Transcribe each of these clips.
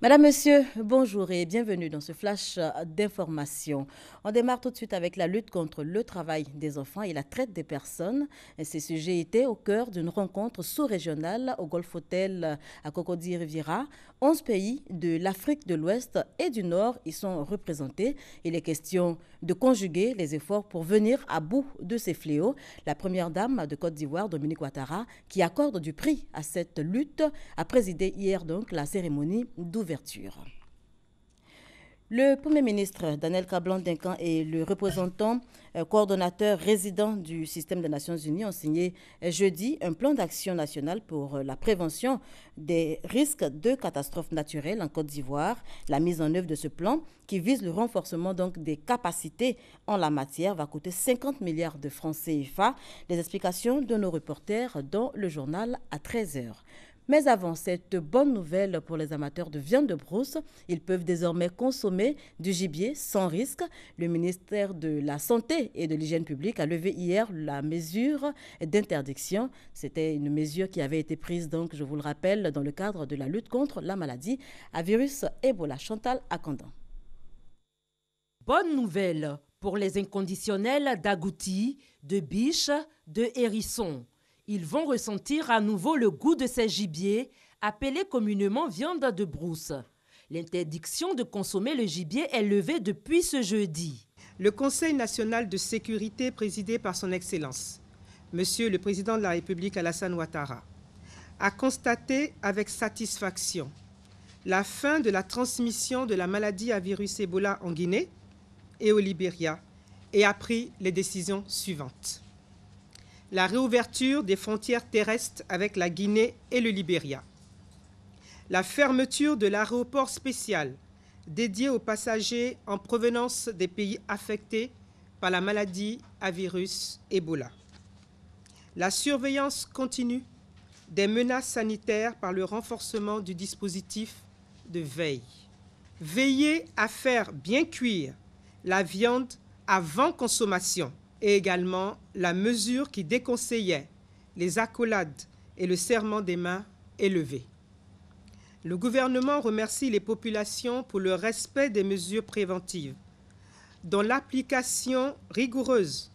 Madame, Monsieur, bonjour et bienvenue dans ce flash d'information. On démarre tout de suite avec la lutte contre le travail des enfants et la traite des personnes. Ces sujets étaient au cœur d'une rencontre sous-régionale au Golf Hotel à Cocody Riviera. 11 pays de l'Afrique de l'Ouest et du Nord y sont représentés. Il est question de conjuguer les efforts pour venir à bout de ces fléaux. La première dame de Côte d'Ivoire, Dominique Ouattara, qui accorde du prix à cette lutte, a présidé hier donc la cérémonie d'ouverture. Le Premier ministre Daniel Kablan-Duncan et le représentant coordonnateur résident du système des Nations Unies ont signé jeudi un plan d'action national pour la prévention des risques de catastrophes naturelles en Côte d'Ivoire. La mise en œuvre de ce plan, qui vise le renforcement donc des capacités en la matière, va coûter 50 milliards de francs CFA. Les explications de nos reporters dans le journal à 13h. Mais avant cette bonne nouvelle pour les amateurs de viande de brousse, ils peuvent désormais consommer du gibier sans risque. Le ministère de la Santé et de l'Hygiène publique a levé hier la mesure d'interdiction. C'était une mesure qui avait été prise, donc, je vous le rappelle, dans le cadre de la lutte contre la maladie à virus Ebola. Chantal Akandan. Bonne nouvelle pour les inconditionnels d'agouti, de biche, de hérisson. Ils vont ressentir à nouveau le goût de ces gibiers, appelés communément viande de brousse. L'interdiction de consommer le gibier est levée depuis ce jeudi. Le Conseil national de sécurité, présidé par son Excellence, Monsieur le Président de la République Alassane Ouattara, a constaté avec satisfaction la fin de la transmission de la maladie à virus Ebola en Guinée et au Libéria et a pris les décisions suivantes. La réouverture des frontières terrestres avec la Guinée et le Libéria, la fermeture de l'aéroport spécial dédié aux passagers en provenance des pays affectés par la maladie à virus Ebola, la surveillance continue des menaces sanitaires par le renforcement du dispositif de veille. Veiller à faire bien cuire la viande avant consommation et également la mesure qui déconseillait les accolades et le serrement des mains est levée. Le gouvernement remercie les populations pour le respect des mesures préventives, dont l'application rigoureuse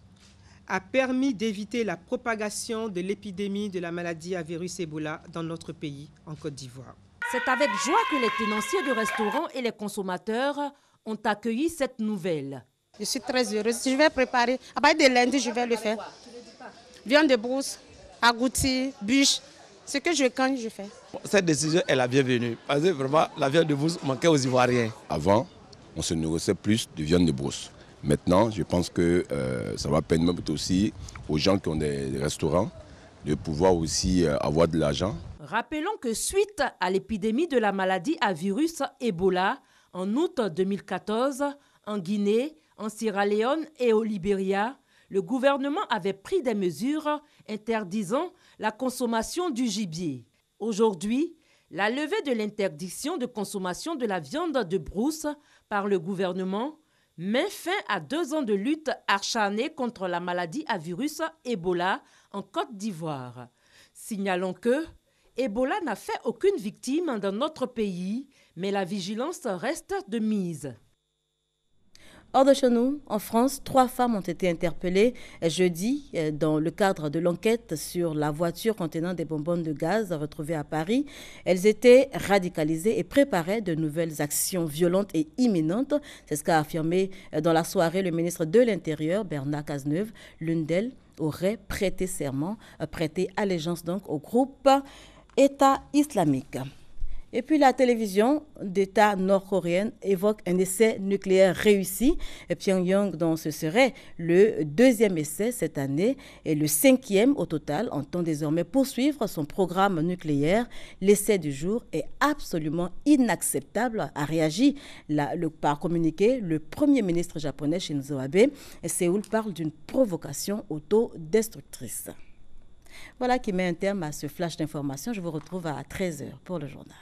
a permis d'éviter la propagation de l'épidémie de la maladie à virus Ebola dans notre pays, en Côte d'Ivoire. C'est avec joie que les tenanciers de restaurants et les consommateurs ont accueilli cette nouvelle. Je suis très heureuse. Je vais préparer. À partir de lundi, je vais le faire. Viande de brousse, agouti, bûche. Ce que je gagne, je fais. Cette décision est la bienvenue. Parce que vraiment, la viande de brousse manquait aux Ivoiriens. Avant, on se nourrissait plus de viande de brousse. Maintenant, je pense que ça va permettre aussi aux gens qui ont des restaurants de pouvoir aussi avoir de l'argent. Rappelons que suite à l'épidémie de la maladie à virus Ebola, en août 2014, en Guinée, en Sierra Leone et au Libéria, le gouvernement avait pris des mesures interdisant la consommation du gibier. Aujourd'hui, la levée de l'interdiction de consommation de la viande de brousse par le gouvernement met fin à 2 ans de lutte acharnée contre la maladie à virus Ebola en Côte d'Ivoire. Signalons que Ebola n'a fait aucune victime dans notre pays, mais la vigilance reste de mise. Hors de chez nous, en France, 3 femmes ont été interpellées jeudi dans le cadre de l'enquête sur la voiture contenant des bonbons de gaz retrouvées à Paris. Elles étaient radicalisées et préparaient de nouvelles actions violentes et imminentes. C'est ce qu'a affirmé dans la soirée le ministre de l'Intérieur, Bernard Cazeneuve. L'une d'elles aurait prêté serment, prêté allégeance donc au groupe État islamique. Et puis la télévision d'État nord-coréenne évoque un essai nucléaire réussi. Pyongyang, dont ce serait le 2e essai cette année et le 5e au total, entend désormais poursuivre son programme nucléaire. L'essai du jour est absolument inacceptable, a réagi par communiqué le Premier ministre japonais Shinzo Abe. Séoul parle d'une provocation autodestructrice. Voilà qui met un terme à ce flash d'information. Je vous retrouve à 13h pour le journal.